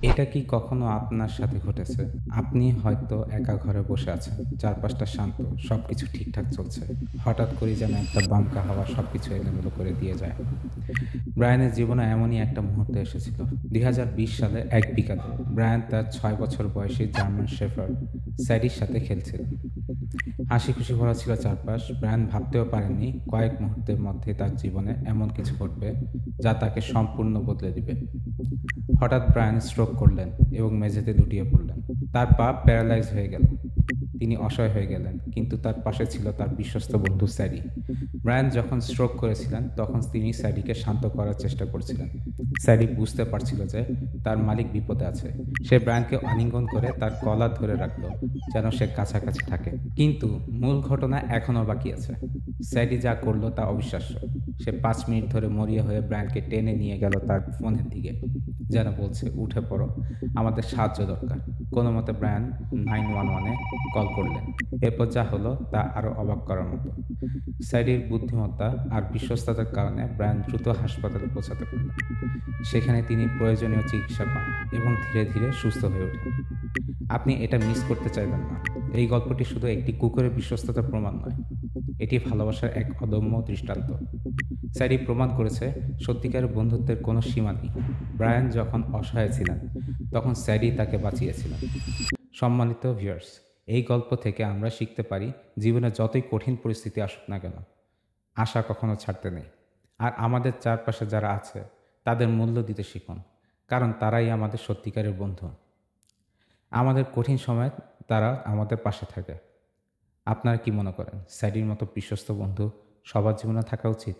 এটা কি কখনো আপনার সাথে ঘটেছে? আপনি হয়তো একা ঘরে বসে আছেন। চারপাশটা শান্ত, সবকিছু ঠিকঠাক চলছে। হঠাৎ করেই যেন একটা দমকা হাওয়া সবকিছু এলোমেলো করে দিয়ে যায়। ব্রায়ানের জীবনে এমনই একটা মুহূর্ত এসেছিল। ২০২০ সালে এক বিকালে ব্রায়ান তার ৬ বছর বয়সী জার্মান শেফার্ড স্যাডির সাথে খেলছিলেন। হাসিখুশি ভরা ছিল চারপাশ। ব্রায়ান ভাবতেও পারেননি কয়েক মুহূর্তের মধ্যে তার জীবনে এমন কিছু ঘটবে যা তাকে সম্পূর্ণ বদলে দিবে। হঠাৎ ব্রায়ান স্ট্রোক করলেন এবং মেঝেতে লুটিয়ে পড়লেন। তার পা প্যারালাইজ হয়ে গেল। তিনি অসহায় হয়ে গেলেন, কিন্তু তার পাশে ছিল তার বিশ্বস্ত বন্ধু স্যাডি। ব্রায়ান যখন স্ট্রোক করেছিলেন তখন তিনি স্যাডিকে শান্ত করার চেষ্টা করছিলেন। স্যাডি বুঝতে পারছিল যে তার মালিক বিপদে আছে। সে ব্রায়ানকে আলিঙ্গন করে তার কলার ধরে রাখল, যেন সে কাছাকাছি থাকে। কিন্তু মূল ঘটনা এখনও বাকি আছে। স্যাডি যা করলো তা অবিশ্বাস্য। সে ৫ মিনিট ধরে মরিয়া হয়ে ব্রায়ানকে টেনে নিয়ে গেল তার ফোনের দিকে, যেন বলছে, উঠে পড়ো, আমাদের সাহায্য দরকার। কোনো মতে ব্রায়ান 911-এ কল করলেন। এরপর যা হলো তা আরও অবাক করার মতো। স্যাডির বুদ্ধিমত্তা আর বিশ্বস্ততার কারণে ব্রায়ান দ্রুত হাসপাতালে পৌঁছাতে পারলেন। সেখানে তিনি প্রয়োজনীয় চিকিৎসা পান এবং ধীরে ধীরে সুস্থ হয়ে ওঠেন। আপনি এটা মিস করতে চাইবেন না। এই গল্পটি শুধু একটি কুকুরের বিশ্বস্ততার প্রমাণ নয়, এটি ভালোবাসার এক অদম্য দৃষ্টান্ত। স্যারি প্রমাণ করেছে সত্যিকারের বন্ধুত্বের কোনো সীমা নেই। ব্রায়ান যখন অসহায় ছিলেন তখন স্যারি তাকে বাঁচিয়েছিলেন। সম্মানিত ভিউয়ার্স, এই গল্প থেকে আমরা শিখতে পারি জীবনে যতই কঠিন পরিস্থিতি আসুক না কেন, আশা কখনো ছাড়তে নেই। আর আমাদের চারপাশে যারা আছে তাদের মূল্য দিতে শিখুন, কারণ তারাই আমাদের সত্যিকারের বন্ধু। আমাদের কঠিন সময়ে তারা আমাদের পাশে থাকে। আপনারা কি মনে করেন স্যাডির মতো বিশ্বস্ত বন্ধু সবার জীবনে থাকা উচিত?